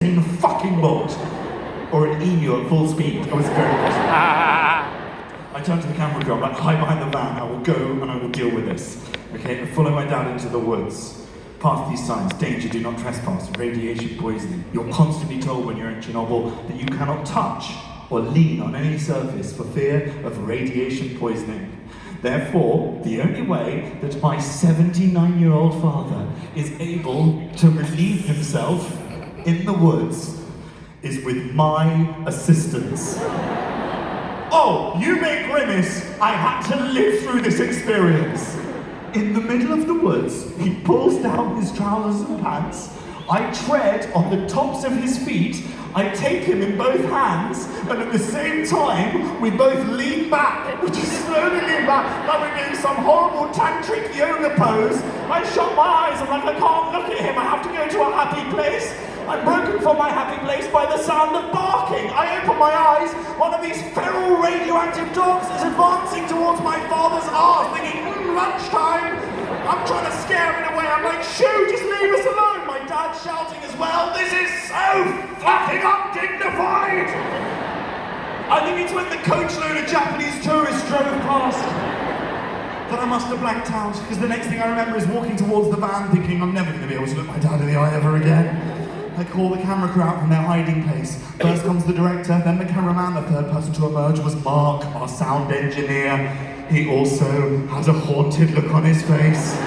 in a fucking boat, or an emu at full speed. I was very possible. I turned to the camera crew, I'm like, hide behind the van, I will go and I will deal with this. Okay, I follow my dad into the woods. Past these signs, danger, do not trespass, radiation poisoning. You're constantly told when you're in Chernobyl that you cannot touch or lean on any surface for fear of radiation poisoning. Therefore, the only way that my 79-year-old father is able to relieve himself in the woods is with my assistance. Oh, you may grimace, I had to live through this experience. In the middle of the woods, he pulls down his trousers and pants. I tread on the tops of his feet. I take him in both hands, and at the same time, we both lean back. We just slowly lean back, like we're doing some horrible tantric yoga pose. I shut my eyes, I'm like, I can't look at him. I have to go to a happy place. I'm broken from my happy place by the sound of barking. I open my eyes. One of these feral radioactive dogs is advancing towards my father's arse, thinking, lunchtime. I'm trying to scare it away. I'm like, shoo, just leave us alone. My dad's shouting as well. This is so fucking undignified. I think it's when the coachload of Japanese tourists drove past that I must have blanked out, because the next thing I remember is walking towards the van thinking I'm never going to be able to look my dad in the eye ever again. I call the camera crew out from their hiding place. First comes the director, then the cameraman. The third person to emerge was Mark, our sound engineer. He also had a haunted look on his face.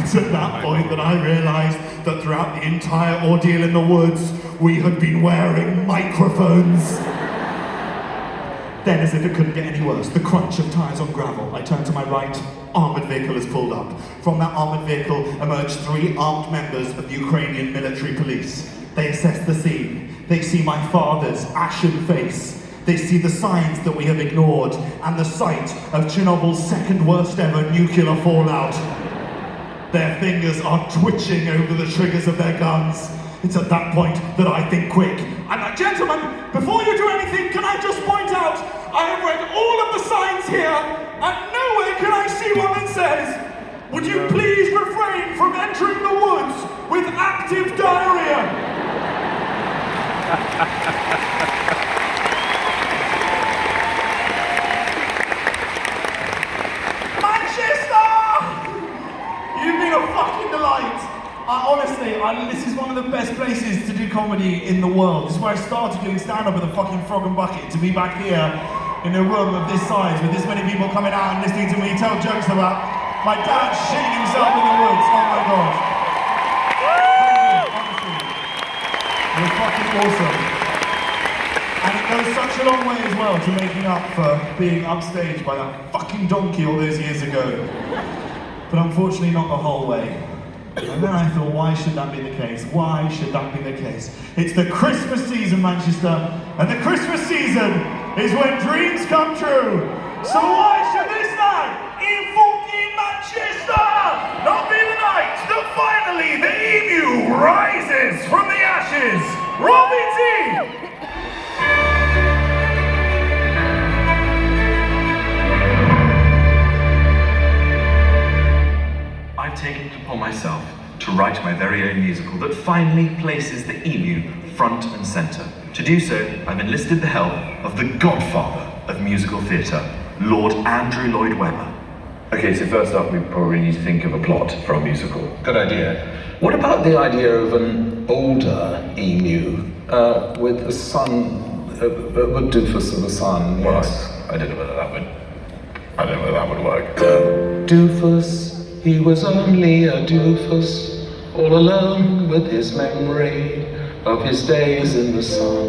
It's at that point that I realised that throughout the entire ordeal in the woods, we had been wearing microphones. Then, as if it couldn't get any worse, the crunch of tyres on gravel. I turn to my right, armoured vehicle has pulled up. From that armoured vehicle emerged 3 armed members of Ukrainian military police. They assess the scene. They see my father's ashen face. They see the signs that we have ignored, and the sight of Chernobyl's second worst ever nuclear fallout. Their fingers are twitching over the triggers of their guns. It's at that point that I think quick. I'm like, gentlemen, before you do anything, can I just point out, I have read all of the signs here, and nowhere can I see one that says, would you please refrain from entering the woods with active diarrhea? Manchester! You've been a fucking delight. Honestly, this is one of the best places to do comedy in the world. This is where I started doing stand-up with a fucking frog and bucket. To be back here in a room of this size with this many people coming out and listening to me tell jokes about my dad shitting himself in the woods. Oh my god. Honestly. You're fucking awesome. And it goes such a long way as well to making up for being upstaged by that fucking donkey all those years ago. But unfortunately not the whole way. And then I thought, why should that be the case? Why should that be the case? It's the Christmas season, Manchester, and the Christmas season is when dreams come true. So why should this night in fucking Manchester not be the night that finally the emu rises from the ashes? Robbie T! I've taken it upon myself to write my very own musical that finally places the emu front and centre. To do so, I've enlisted the help of the godfather of musical theatre, Lord Andrew Lloyd Webber. Okay, so first up we probably need to think of a plot for our musical. Good idea. What about the idea of an older emu with the son, a doofus of a son? Well, Yes. I don't know whether that would work. Doofus, he was only a doofus, all alone with his memory of his days in the sun.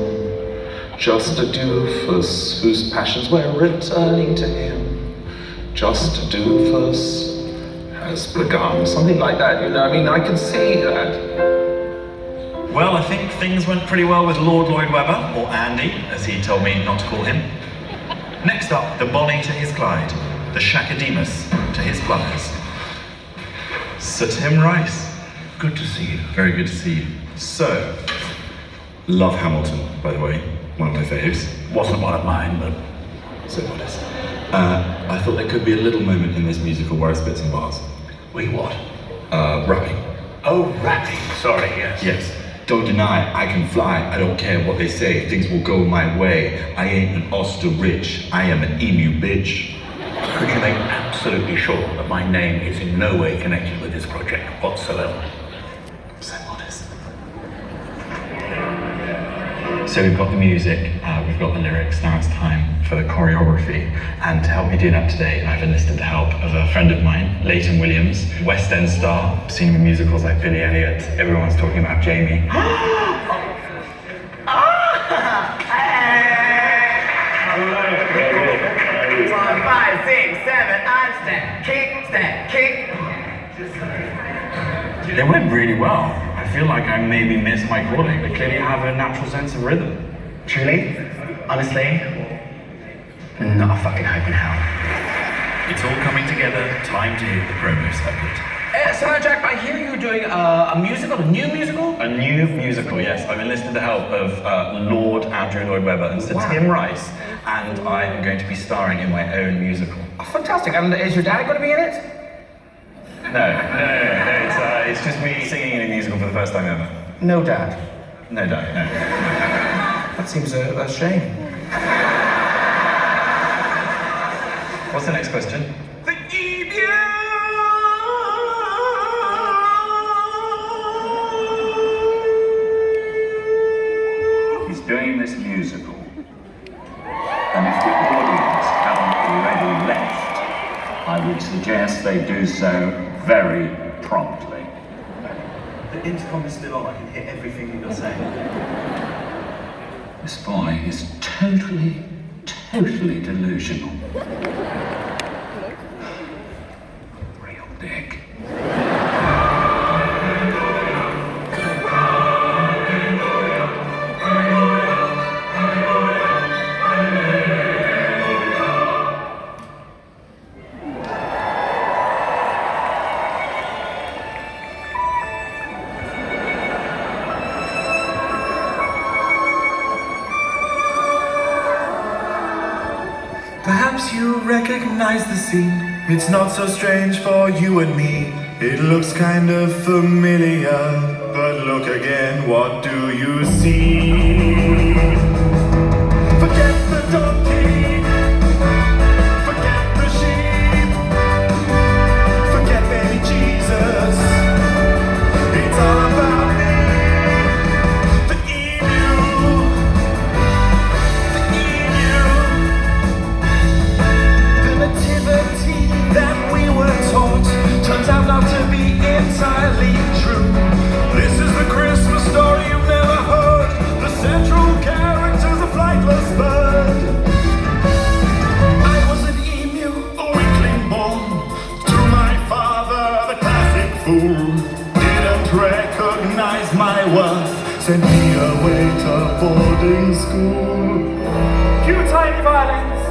Just a doofus whose passions were returning to him. Just a doofus has begun. Something like that, you know, I mean, I can see that. Well, I think things went pretty well with Lord Lloyd Webber, or Andy, as he told me not to call him. Next up, the Bonnie to his Clyde, the Shakademus to his Pliers. Sir Tim Rice, good to see you. Very good to see you. So, love Hamilton, by the way, one of my faves. Wasn't one of mine, but So modest. I thought there could be a little moment in this musical where I spit some bars. we what? Rapping. Oh, rapping. Sorry, yes. Yes. Don't deny, I can fly. I don't care what they say. Things will go my way. I ain't an ostrich. I am an emu bitch. Could you make absolutely sure that my name is in no way connected with this project whatsoever? So modest. So we've got the music, we've got the lyrics, now it's time for the choreography. And to help me do that today, I've enlisted the help of a friend of mine, Leighton Williams, West End star, seen him in musicals like Billy Elliot. Everyone's talking about Jamie. 5, 6, 7, I'm stand, kick. They went really well. I feel like I maybe missed my calling, but clearly I have a natural sense of rhythm. Truly, honestly, not a fucking hope in hell. It's all coming together, time to hit the promo circuit. So Jack, I hear you're doing a musical, a new musical? A new musical, yes. I've enlisted the help of Lord Andrew Lloyd Webber and Sir Tim Rice, and I am going to be starring in my own musical. Oh, fantastic, and is your dad going to be in it? No, it's just me singing in a musical for the first time ever. No dad. No, no. That seems a shame. What's the next question? He's doing this musical, and if the audience haven't already left, I would suggest they do so very promptly. The intercom is still on, I can hear everything that you're saying. This boy is totally delusional. Real dick. Perhaps you recognize the scene. It's not so strange for you and me. It looks kind of familiar, but look again, what do you see? Forget the donkey, forget the sheep, forget baby Jesus. It's all about me. The emu, nativity that we were taught turns out not to be entirely true. This is the Christmas story you've never heard. The central character's a flightless bird. I was an emu, a weakling born to my father, the classic fool. Didn't recognize my worth, sent me away to boarding school. Cue tiny violins.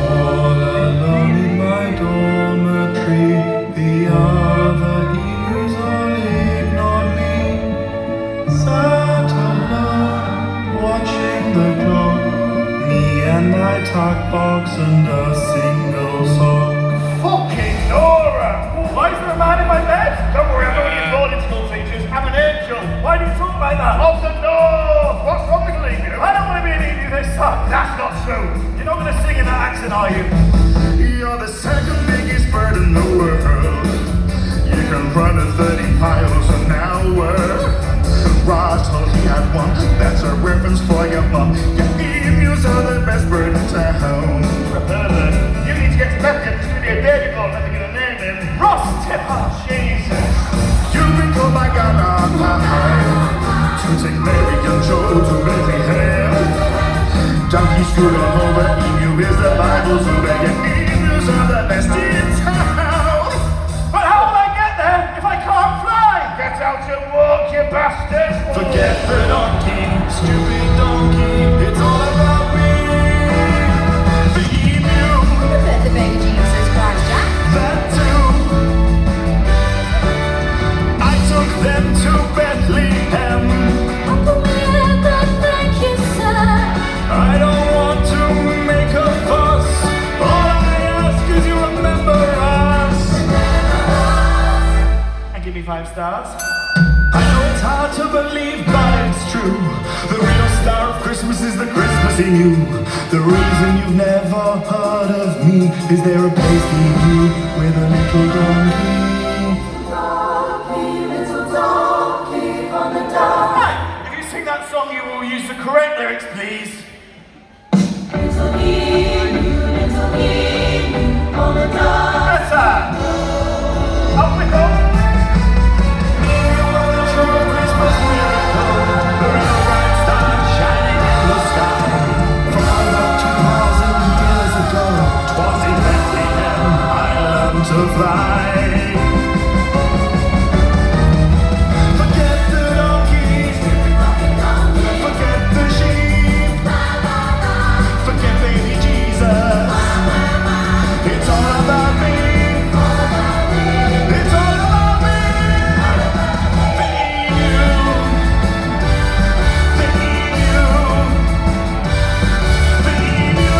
All alone in my dormitory, the other emus all ignored me. Sat alone, watching the clock, me and my talk box and a single sock. Fucking Nora! Why is there a man in my bed? Don't worry, I'm not your boarding school teachers. I'm an angel. Why do you talk like that? Off the door! What's wrong with an emu? I don't want to be an emu this time. That's not true. You're not going to sing in that accent, are you? You're the second biggest bird in the world. You can run at 30 miles an hour. Ross told he had one. That's a reference for your mum. Your emus are the best bird in town. You need to get to Bethlehem. There's going to be a baby born. Nothing going to name him. Ross Tipper. Jesus. You've been called by God on high to take Mary and Joe to Bethlehem. Donkey screwed on over, emu is the Bible's who beg, and emus are the best in town. But how will I get there if I can't fly? Get out and walk, you bastard! Forget the donkey, stupid donkey, it's all about me. The emu, But the baby Jesus Christ, Jack. that too. I took them to Bethlehem. I don't want to make a fuss. All I ask is you remember us. And give me 5 stars. I know it's hard to believe. in you. The reason you've never heard of me is there a place near you with a little donkey. Right, if you sing that song, you will use the correct lyrics, please. Better. Up we go. You are the true Christmas miracle, the real bright star shining in the sky. From over 2,000 years ago, 'twas in Bethlehem I learned to fly. Forget the donkeys, forget the sheep, forget baby Jesus. It's all about me. It's all about me. The EU, the EU, the EU.